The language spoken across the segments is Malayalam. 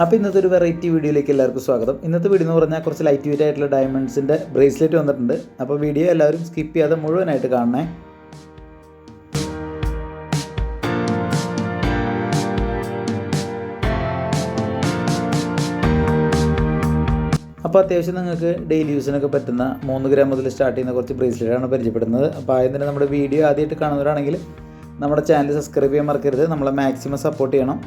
അപ്പോൾ ഇന്നത്തെ ഒരു വെറൈറ്റി വീഡിയോയിലേക്ക് എല്ലാവർക്കും സ്വാഗതം. ഇന്നത്തെ വീഡിയോ എന്ന് പറഞ്ഞാൽ കുറച്ച് ലൈറ്റ് വെയിറ്റ് ആയിട്ടുള്ള ഡയമണ്ട്സിൻ്റെ ബ്രേസ്ലെറ്റ് വന്നിട്ടുണ്ട്. അപ്പോൾ വീഡിയോ എല്ലാവരും സ്കിപ്പ് ചെയ്യാതെ മുഴുവനായിട്ട് കാണണേ. അപ്പോൾ അത്യാവശ്യം നിങ്ങൾക്ക് ഡെയിലി യൂസിനൊക്കെ പറ്റുന്ന 3 ഗ്രാം മുതൽ സ്റ്റാർട്ട് ചെയ്യുന്ന കുറച്ച് ബ്രേസ്ലെറ്റാണ് പരിചയപ്പെടുന്നത്. അപ്പോൾ ആദ്യം തന്നെ നമ്മുടെ വീഡിയോ ആദ്യമായിട്ട് കാണുന്നവരാണെങ്കിൽ നമ്മുടെ ചാനൽ സബ്സ്ക്രൈബ് ചെയ്യാൻ മറക്കരുത്. നമ്മളെ മാക്സിമം സപ്പോർട്ട് ചെയ്യണം.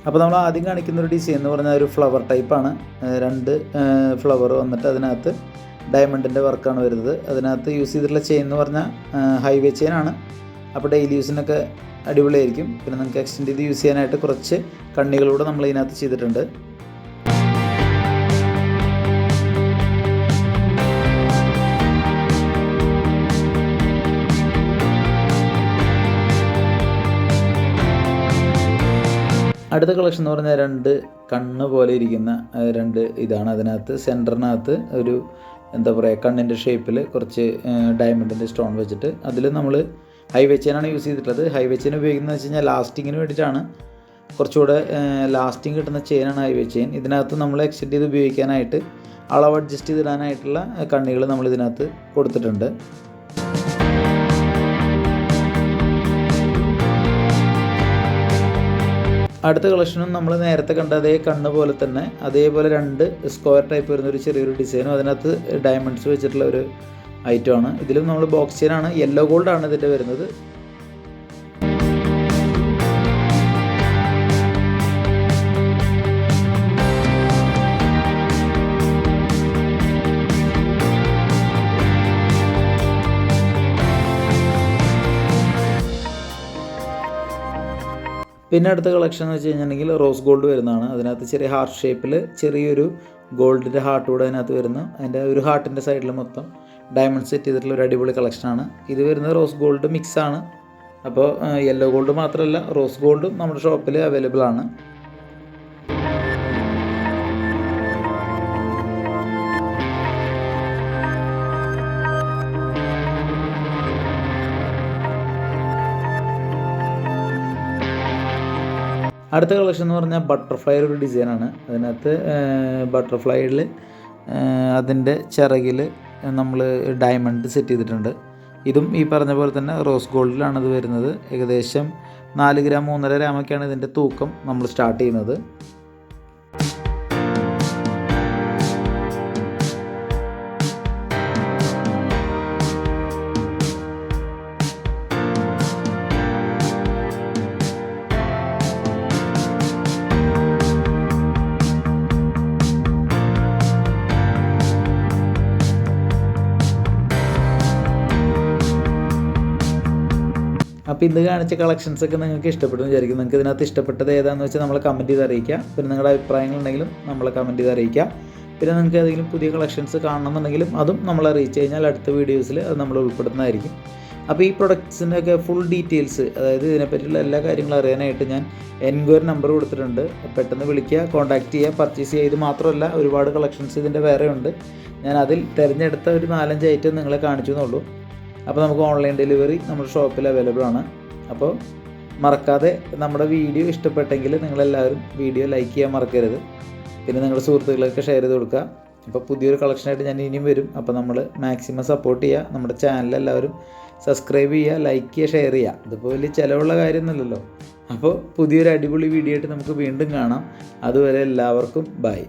അപ്പോൾ നമ്മൾ ആദ്യം കാണിക്കുന്ന ഒരു ഡിസൈൻ എന്ന് പറഞ്ഞാൽ ഒരു ഫ്ലവർ ടൈപ്പാണ്. 2 ഫ്ലവർ വന്നിട്ട് അതിനകത്ത് ഡയമണ്ടിൻ്റെ വർക്കാണ് വരുന്നത്. അതിനകത്ത് യൂസ് ചെയ്തിട്ടുള്ള ചെയിൻ എന്ന് പറഞ്ഞാൽ ഹൈവേ ചെയിനാണ്. അപ്പോൾ ഡെയിലി യൂസിനൊക്കെ അടിപൊളിയായിരിക്കും. പിന്നെ നമുക്ക് എക്സ്റ്റെൻഡ് ചെയ്ത് യൂസ് ചെയ്യാനായിട്ട് കുറച്ച് കണ്ണികളൂടെ നമ്മൾ ഇതിനകത്ത് ചെയ്തിട്ടുണ്ട്. അടുത്ത കളക്ഷൻ എന്ന് പറഞ്ഞാൽ 2 കണ്ണ് പോലെ ഇരിക്കുന്ന 2 ഇതാണ്. അതിനകത്ത് സെൻറ്ററിനകത്ത് ഒരു എന്താ പറയുക കണ്ണിൻ്റെ ഷേപ്പിൽ കുറച്ച് ഡയമണ്ടിൻ്റെ സ്റ്റോൺ വെച്ചിട്ട് അതിൽ നമ്മൾ ഹൈവേ ചെയിനാണ് യൂസ് ചെയ്തിട്ടുള്ളത്. ഹൈവേ ചെയിൻ ഉപയോഗിക്കുന്നത് വെച്ച് കഴിഞ്ഞാൽ ലാസ്റ്റിങ്ങിന് വേണ്ടിയിട്ടാണ്. കുറച്ചുകൂടെ ലാസ്റ്റിങ് കിട്ടുന്ന ചെയിനാണ് ഹൈവേ ചെയിൻ. ഇതിനകത്ത് നമ്മൾ എക്സ്റ്റെൻഡ് ചെയ്ത് ഉപയോഗിക്കാനായിട്ട് അളവ് അഡ്ജസ്റ്റ് ചെയ്തിടാനായിട്ടുള്ള കണ്ണികൾ നമ്മൾ ഇതിനകത്ത് കൊടുത്തിട്ടുണ്ട്. അടുത്ത കളക്ഷനും നമ്മൾ നേരത്തെ കണ്ട അതേ കണ്ണ് പോലെ തന്നെ അതേപോലെ 2 സ്ക്വയർ ടൈപ്പ് വരുന്ന ഒരു ചെറിയൊരു ഡിസൈനും അതിനകത്ത് ഡയമണ്ട്സ് വെച്ചിട്ടുള്ള ഒരു ഐറ്റമാണ്. ഇതിലും നമ്മൾ ബോക്സ് ചെയിനാണ്. യെല്ലോ ഗോൾഡാണ് ഇതിൻ്റെ വരുന്നത്. പിന്നെ അടുത്ത കളക്ഷൻ എന്ന് വെച്ച് കഴിഞ്ഞിട്ടുണ്ടെങ്കിൽ റോസ് ഗോൾഡ് വരുന്നതാണ്. അതിനകത്ത് ചെറിയ ഹാർട്ട് ഷേപ്പിൽ ചെറിയൊരു ഗോൾഡിൻ്റെ ഹാർട്ട് കൂടെ അതിനകത്ത് വരുന്നു. അതിൻ്റെ ഒരു ഹാർട്ടിൻ്റെ സൈഡിൽ മൊത്തം ഡയമണ്ട് സെറ്റ് ചെയ്തിട്ടുള്ള ഒരു അടിപൊളി കളക്ഷനാണ്. ഇത് വരുന്നത് റോസ് ഗോൾഡ് മിക്സാണ്. അപ്പോൾ യെല്ലോ ഗോൾഡ് മാത്രമല്ല റോസ് ഗോൾഡും നമ്മുടെ ഷോപ്പിൽ അവൈലബിൾ ആണ്. അടുത്ത കളക്ഷൻ എന്ന് പറഞ്ഞാൽ ബട്ടർഫ്ലൈ ഒരു ഡിസൈനാണ്. അതിനകത്ത് ബട്ടർഫ്ലൈയിൽ അതിൻ്റെ ചിറകിൽ നമ്മൾ ഡയമണ്ട് സെറ്റ് ചെയ്തിട്ടുണ്ട്. ഇതും ഈ പറഞ്ഞ പോലെ തന്നെ റോസ് ഗോൾഡിലാണ് ഇത് വരുന്നത്. ഏകദേശം 4 ഗ്രാം 3.5 ഗ്രാമൊക്കെയാണ് ഇതിൻ്റെ തൂക്കം നമ്മൾ സ്റ്റാർട്ട് ചെയ്യുന്നത്. അപ്പോൾ ഇന്ന് കാണിച്ച കളക്ഷൻസൊക്കെ നിങ്ങൾക്ക് ഇഷ്ടപ്പെട്ടു വിചാരിക്കും. നിങ്ങൾക്ക് ഇതിനകത്ത് ഇഷ്ടപ്പെട്ടത് ഏതാണെന്ന് വെച്ചാൽ നമ്മളെ കമൻറ്റ് ചെയ്ത് അറിയിക്കുക. പിന്നെ നിങ്ങളുടെ അഭിപ്രായങ്ങളുണ്ടെങ്കിലും നമ്മളെ കമൻറ്റ് ചെയ്ത് അറിയിക്കുക. പിന്നെ നിങ്ങൾക്ക് ഏതെങ്കിലും പുതിയ കളക്ഷൻസ് കാണണമെന്നുണ്ടെങ്കിലും അതും നമ്മൾ അറിയിച്ചു കഴിഞ്ഞാൽ അടുത്ത വീഡിയോസിൽ അത് നമ്മൾ ഉൾപ്പെടുന്നതായിരിക്കും. അപ്പോൾ ഈ പ്രൊഡക്ട്സിൻ്റെയൊക്കെ ഫുൾ ഡീറ്റെയിൽസ്, അതായത് ഇതിനെപ്പറ്റിയുള്ള എല്ലാ കാര്യങ്ങളും അറിയാനായിട്ട് ഞാൻ എൻക്വയറി നമ്പർ കൊടുത്തിട്ടുണ്ട്. പെട്ടെന്ന് വിളിക്കുക, കോൺടാക്റ്റ് ചെയ്യുക, പർച്ചേസ് ചെയ്യുക. ഇത് മാത്രമല്ല ഒരുപാട് കളക്ഷൻസ് ഇതിൻ്റെ വേറെ ഉണ്ട്. ഞാൻ അതിൽ തിരഞ്ഞെടുത്ത ഒരു 4-5 ഐറ്റം നിങ്ങളെ കാണിച്ചു എന്നുള്ളൂ. അപ്പോൾ നമുക്ക് ഓൺലൈൻ ഡെലിവറി നമ്മുടെ ഷോപ്പിൽ അവൈലബിൾ ആണ്. അപ്പോൾ മറക്കാതെ നമ്മുടെ വീഡിയോ ഇഷ്ടപ്പെട്ടെങ്കിൽ നിങ്ങളെല്ലാവരും വീഡിയോ ലൈക്ക് ചെയ്യാൻ മറക്കരുത്. പിന്നെ നിങ്ങളുടെ സുഹൃത്തുക്കളൊക്കെ ഷെയർ ചെയ്ത് കൊടുക്കുക. അപ്പോൾ പുതിയൊരു കളക്ഷനായിട്ട് ഞാൻ ഇനിയും വരും. അപ്പോൾ നമ്മൾ മാക്സിമം സപ്പോർട്ട് ചെയ്യുക. നമ്മുടെ ചാനൽ എല്ലാവരും സബ്സ്ക്രൈബ് ചെയ്യുക, ലൈക്ക് ചെയ്യുക, ഷെയർ ചെയ്യുക. ഇതിപ്പോൾ വലിയ ചിലവുള്ള കാര്യമൊന്നുമില്ലല്ലോ. അപ്പോൾ പുതിയൊരു അടിപൊളി വീഡിയോ ആയിട്ട് നമുക്ക് വീണ്ടും കാണാം. അതുവരെ എല്ലാവർക്കും ബൈ.